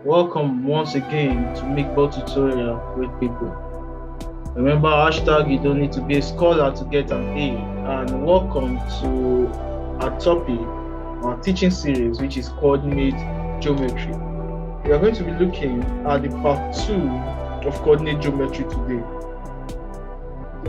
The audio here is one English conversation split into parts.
Welcome once again to Makeball Tutorial with people. Remember, hashtag you don't need to be a scholar to get an A. And welcome to our topic, our teaching series, which is coordinate geometry. We are going to be looking at the part 2 of coordinate geometry today.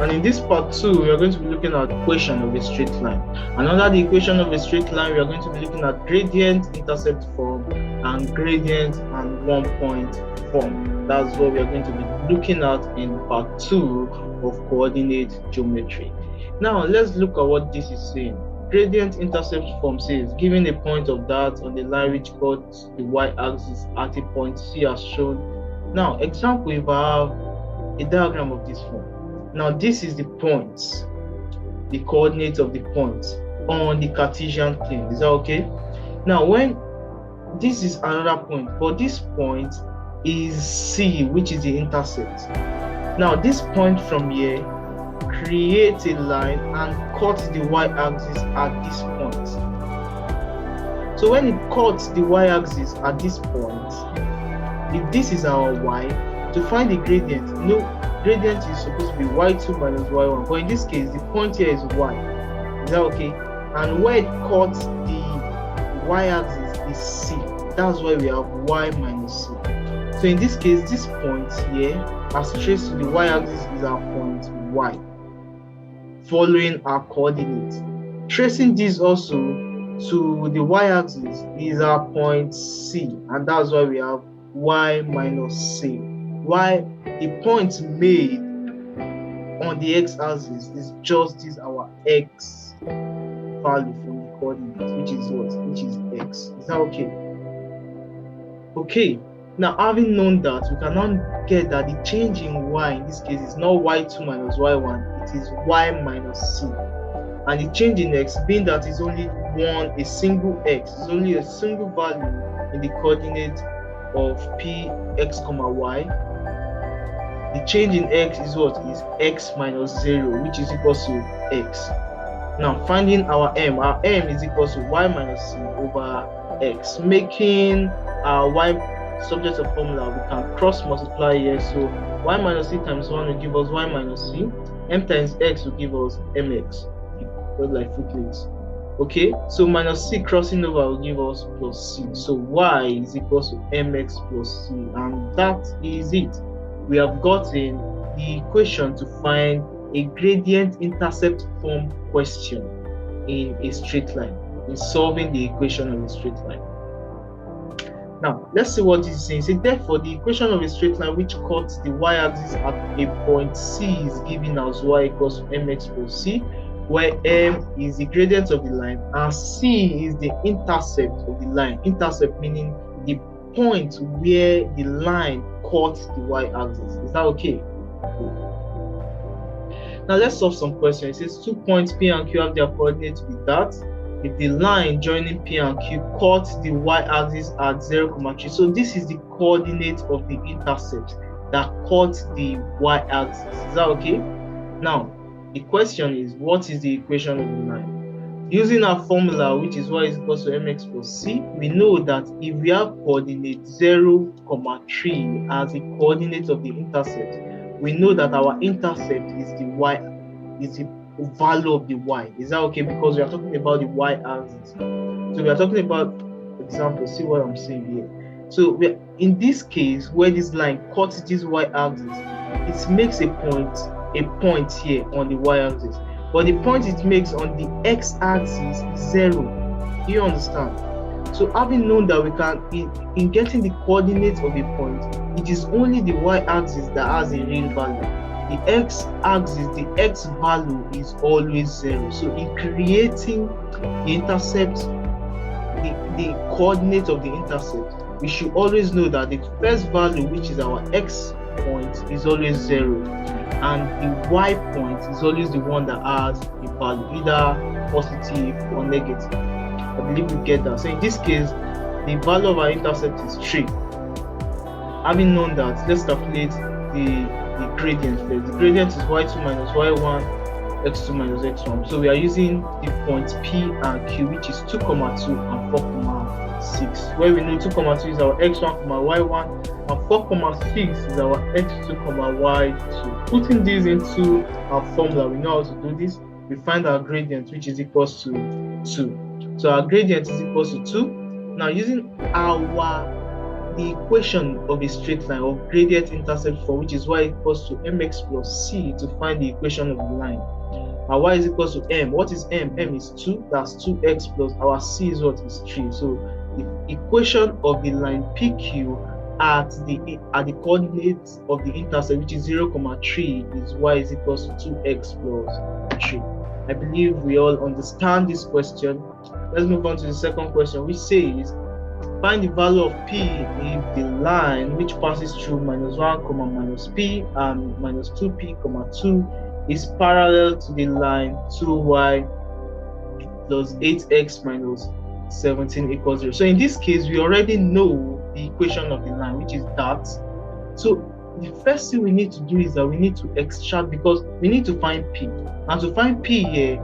And in this part 2, we are going to be looking at the equation of a straight line. And under the equation of a straight line, we are going to be looking at gradient-intercept form and gradient and 1 point form. That's what we are going to be looking at in part 2 of coordinate geometry. Now, let's look at what this is saying. Gradient-intercept form says, given a point of dart on the line which cuts the y-axis at a point C as shown. Now, example, if I have a diagram of this form. Now, this is the points, the coordinates of the points on the Cartesian plane. Is that okay? Now, when this is another point, but this point is C, which is the intercept. Now, this point from here creates a line and cuts the y-axis at this point. So when it cuts the y-axis at this point, if this is our y, to find the gradient, gradient is supposed to be y2 minus y1, but in this case the point here is y. Is that okay? And where it cuts the y-axis is C. That's why we have y minus C. So in this case, this point here, as traced to the y-axis, is our point y, following our coordinates. Tracing this also to the y-axis is our point C, and that's why we have y minus C. Why the point made on the x-axis is just this, our x value from the coordinates, which is what? Which is x. Is that okay? Okay. Now, having known that, we can now get that the change in y in this case is not y2 minus y1, it is y minus c. And the change in x, being that is only a single x, is only a single value in the coordinate of p x comma y. The change in x is what? Is x minus 0, which is equal to x. Now, finding our m is equal to y minus c over x, making our y subject of formula. We can cross multiply here. So y minus c times 1 will give us y minus c. M times x will give us mx. Just like footlinks. Okay, so minus c crossing over will give us plus c. So y is equal to mx plus c, and that is it. We have gotten the equation to find a gradient-intercept form question in a straight line, in solving the equation of a straight line. Now, let's see what this is saying. So therefore, the equation of a straight line which cuts the y-axis at a point C is given as y equals to mx plus c, where m is the gradient of the line and c is the intercept of the line. Intercept meaning the point where the line cuts the y-axis. Is that okay? Now let's solve some questions. It says 2 points P and Q have their coordinates with that. If the line joining P and Q cuts the y-axis at 0, 3. So this is the coordinate of the intercept that cuts the y-axis. Is that okay? Now, the question is, what is the equation of the line? Using our formula, which is y is equal to mx plus c, we know that if we have coordinate 0, 3 as the coordinate of the intercept, we know that our intercept is the y, is the value of the y. Is that okay? Because we are talking about the y-axis. So we are talking about, example, see what I'm saying here. So we are, in this case, where this line cuts this y-axis, it makes a point here on the y-axis. But the point it makes on the x-axis is 0. Do you understand? So having known that we can, in getting the coordinates of a point, it is only the y-axis that has a real value. The x-axis, the x value is always 0. So in creating the intercept, the coordinate of the intercept, we should always know that the first value, which is our x point, is always 0. And the y point is always the one that has a value, either positive or negative. I believe we get that. So in this case, the value of our intercept is 3. Having known that, let's calculate the gradient first. The gradient is y2 minus y1, x2 minus x1. So we are using the points P and Q, which is 2, 2 and 4, 6, where we know 2, 2 is our x1, y1, and 4, 6 is our x2, y2. Putting these into our formula, we know how to do this. We find our gradient, which is equals to 2. So our gradient is equals to 2. Now, using the equation of a straight line of gradient intercept for which is y equals to mx plus c to find the equation of the line. Our y is equals to m. What is m? M is 2. That's 2x plus our c is what is 3. So the equation of the line PQ at the coordinates of the intercept, which is 0, 3, is y is equals to 2x plus 3. I believe we all understand this question. Let's move on to the second question, which says find the value of p if the line which passes through -1, minus p and -2p, 2 is parallel to the line 2y plus 8x minus 17 equals 0. So in this case, we already know the equation of the line, which is that. So the first thing we need to do is that we need to extract, because we need to find p. And to find p here,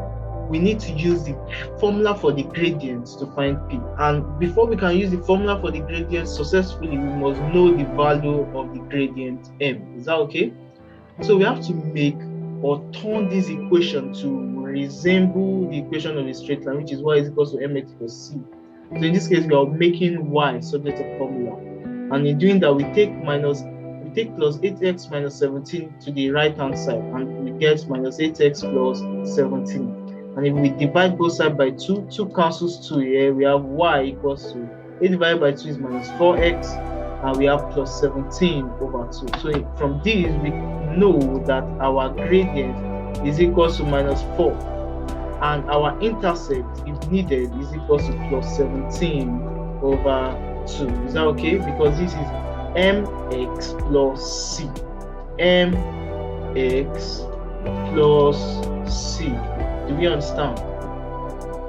we need to use the formula for the gradient to find p. And before we can use the formula for the gradient successfully, we must know the value of the gradient m. Is that okay? So we have to make or turn this equation to resemble the equation of a straight line, which is y is equals to mx plus c. So in this case, we are making y subject of formula. And in doing that, we take plus 8x minus 17 to the right hand side, and we get minus 8x plus 17. And if we divide both sides by 2, 2 cancels 2 here, we have y equals to 8 divided by 2 is minus 4x, and we have plus 17 over 2. So from this, we know that our gradient is equals to minus 4, and our intercept, if needed, is equals to plus 17 over 2. Is that okay? Because this is mx plus c. mx plus c. Do we understand?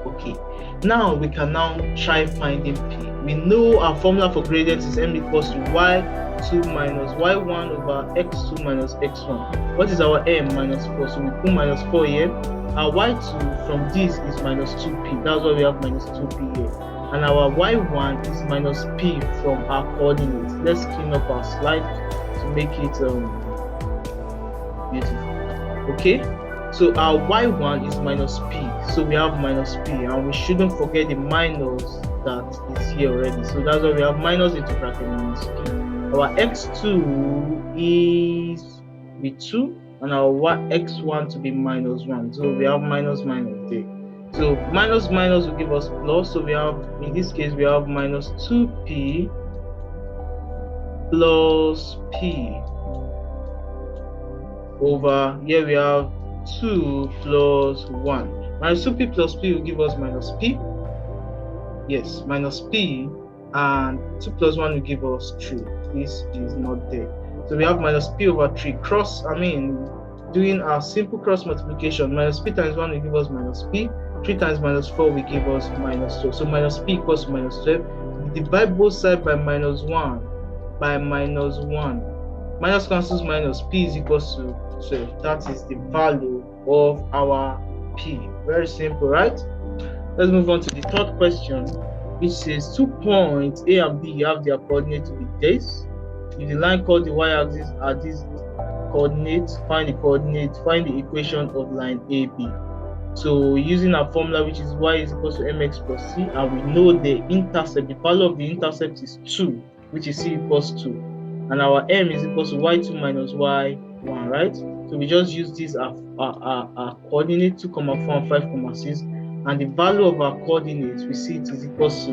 Okay. Now we can try finding p. We know our formula for gradient is m equals to y2 minus y1 over x2 minus x1. What is our m? Minus 4. So we put minus 4 here. Our y2 from this is minus 2p. That's why we have minus 2p here. And our y1 is minus p from our coordinates. Let's clean up our slide to make it beautiful. Okay. So our y1 is minus p, so we have minus p, and we shouldn't forget the minus that is here already. So that's why we have minus into bracket minus p. Our x2 is with 2, and our x1 to be minus 1. So we have minus there. So minus will give us plus. So we have, in this case, we have minus 2p plus p over here we have 2 plus 1. Minus 2p plus p will give us minus p. Yes, minus p, and 2 plus 1 will give us 3. This is not there. So we have minus p over 3. Doing our simple cross multiplication, minus p times 1 will give us minus p. 3 times minus 4 will give us minus 12. So minus p equals to minus 12. We divide both sides by minus 1. Minus cancels minus, p is equals to 12. That is the value of our p. Very simple, right? Let's move on to the third question, which says 2 points A and B have their coordinates to be this. If the line called the y-axis are these coordinates, find the equation of line AB. So using our formula, which is y is equals to mx plus c, and we know the intercept, the value of the intercept is 2, which is c equals 2. And our m is equals to y2 minus y1, right? So we just use this our coordinate 2, 4, and 5, 6, and the value of our coordinates, we see it is equals to,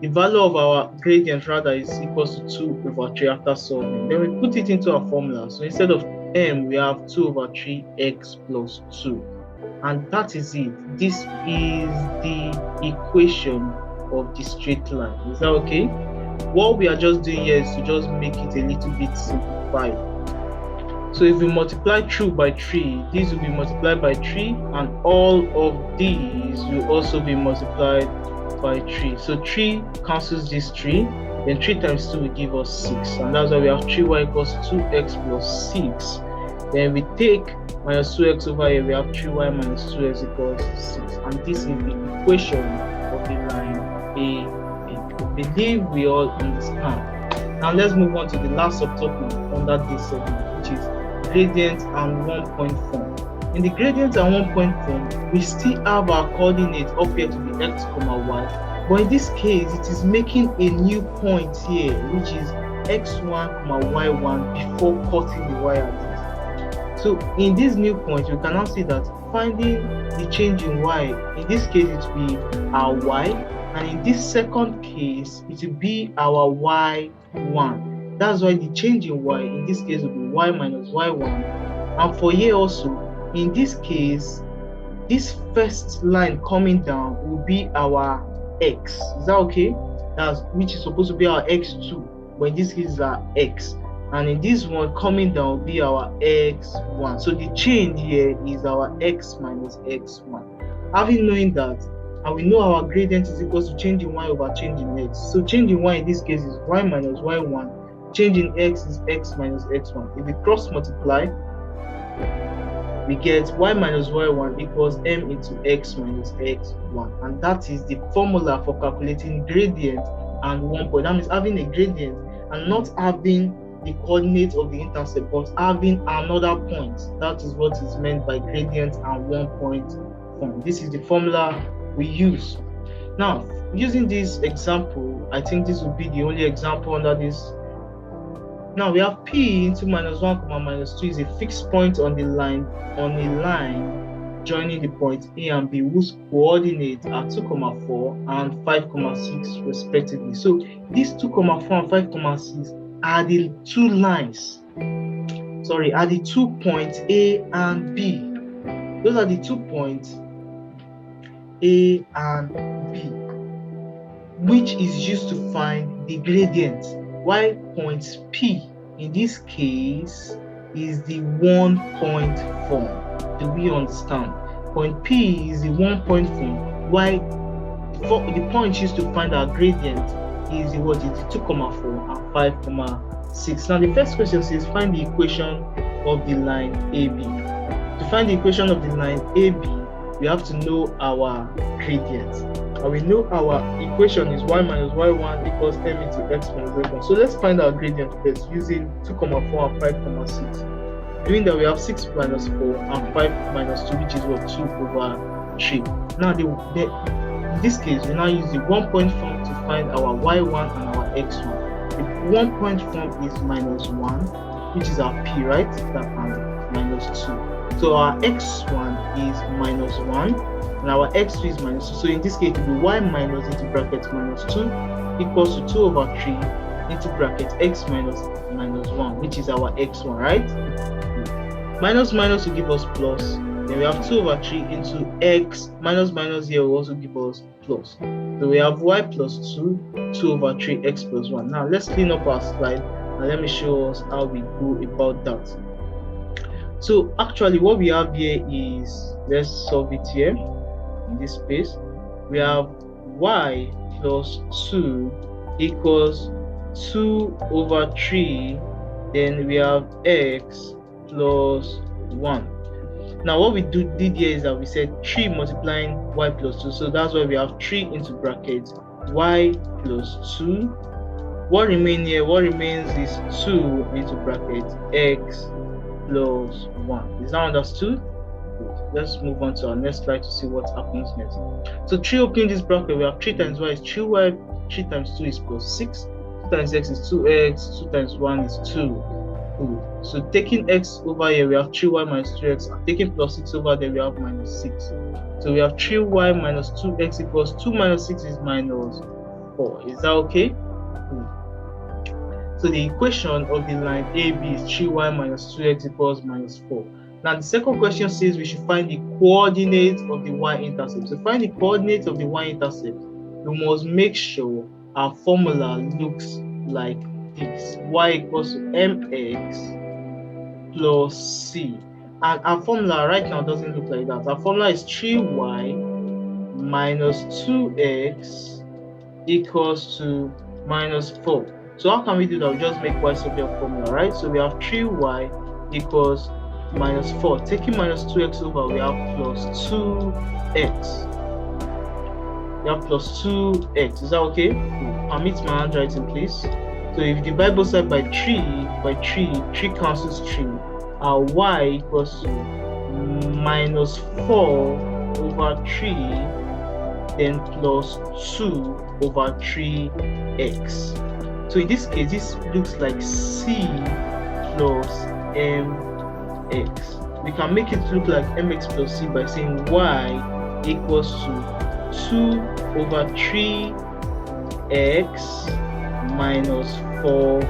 the value of our gradient rather is equals to 2 over 3 after solving. Then we put it into our formula. So instead of m, we have 2 over 3x plus 2. And that is it. This is the equation of the straight line. Is that okay? What we are just doing here is to just make it a little bit simplified. So if we multiply through by 3, this will be multiplied by 3, and all of these will also be multiplied by 3. So 3 cancels this 3, then 3 times 2 will give us 6, and that's why we have 3y equals 2x plus 6. Then we take minus 2x over here, we have 3y minus 2x equals 6, and this is the equation of the line A, B. I believe we all understand. Now let's move on to the last subtopic under this segment, which is gradient and 1-point form. In the gradient and 1-point form, we still have our coordinates up here to the x, y, but in this case, it is making a new point here, which is x1, y1 before cutting the y-axis. So in this new point, you can now see that finding the change in y, in this case it will be our y, and in this second case, it will be our y1. That's why the change in y, in this case, will be y minus y1. And for here also, in this case, this first line coming down will be our x. Is that okay? That's which is supposed to be our x2, but in this case is our x. And in this one coming down will be our x1. So the change here is our x minus x1. Having known that, and we know our gradient is equal to change in y over change in x. So change in y in this case is y minus y1. Change in x is x minus x1. If we cross multiply, we get y minus y1 equals m into x minus x1. And that is the formula for calculating gradient and 1 point. That means having a gradient and not having the coordinates of the intercept, but having another point. That is what is meant by gradient and 1-point form. This is the formula we use. Now, using this example, I think this will be the only example under this. Now we have p into minus 1, minus 2 is a fixed point on the line, joining the point A and B, whose coordinates are 2, 4 and 5, 6 respectively. So these 2, 4 and 5, 6 are the two lines. Are the 2 points A and B. Those are the 2 points A and B, which is used to find the gradient. While point P in this case is the 1-point form. Do we understand? Point P is the 1-point form, while the point used to find our gradient is the 2, 4 and 5, 6. Now the first question says find the equation of the line AB. To find the equation of the line AB, we have to know our gradient. And we know our equation is y minus y1 equals m into x minus x1. So let's find our gradient first using 2, 4 and 5, 6. Doing that, we have 6 minus 4 and 5 minus 2, which is what? 2 over 3. Now, in this case, we now use the 1-point form to find our y1 and our x1. The 1-point form is minus 1, which is our p, right? That and minus 2. So our x1 is minus 1. And our x2 is minus 2. So in this case, it will be y minus into bracket minus 2 equals to 2 over 3 into bracket x minus 1, which is our x1, right? Minus will give us plus. Then we have 2 over 3 into x. Minus here will also give us plus. So we have y plus 2, 2 over 3, x plus 1. Now let's clean up our slide and let me show us how we go about that. So actually what we have here is, let's solve it here. In this space, we have y plus 2 equals 2 over 3, then we have x plus 1. Now what we did here is that we said 3 multiplying y plus 2, so that's why we have 3 into bracket y plus 2. What remains here? What remains is 2 into bracket x plus 1. Is that understood? Let's move on to our next slide to see what happens next. So 3 opening this bracket, we have 3 times y is 3y, 3 times 2 is plus 6, 2 times x is 2x, 2 times 1 is 2. Good. So taking x over here, we have 3y minus 3x, and taking plus 6 over there, we have minus 6. So we have 3y minus 2x equals 2 minus 6 is minus 4. Is that okay? Good. So the equation of the line AB is 3y minus 2x equals minus 4. Now the second question says we should find the coordinates of the y-intercept. To find the coordinates of the y-intercept, we must make sure our formula looks like this. Y equals to mx plus c. And our formula right now doesn't look like that. Our formula is 3y minus 2x equals to minus 4. So how can we do that? We just make y subject formula, right? So we have 3y equals minus 4. Taking minus 2x over, we have plus 2x. You have plus 2x. Is that okay? Permit my handwriting, please. So if you divide both sides by 3 cancels 3. Our y equals to minus 4 over 3, then plus 2 over 3x. So in this case, this looks like c plus mx. We can make it look like mx plus c by saying y equals to 2 over 3x minus 4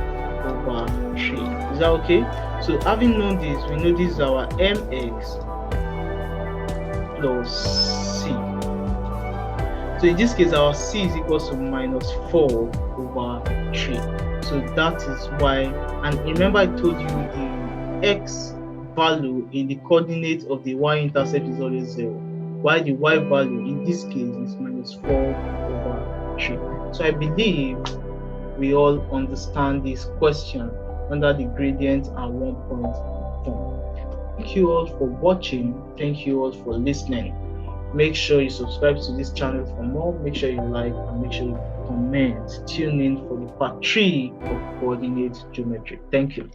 over 3. Is that okay? So having known this, we know this is our mx plus c. So in this case, our c is equal to minus 4 over 3. So that is why, and remember I told you the x value in the coordinate of the y-intercept is always 0, while the y value in this case is minus 4 over 3. So I believe we all understand this question under the gradient and 1 point form. Thank you all for watching. Thank you all for listening. Make sure you subscribe to this channel for more. Make sure you like and make sure you comment. Tune in for the part 3 of coordinate geometry. Thank you.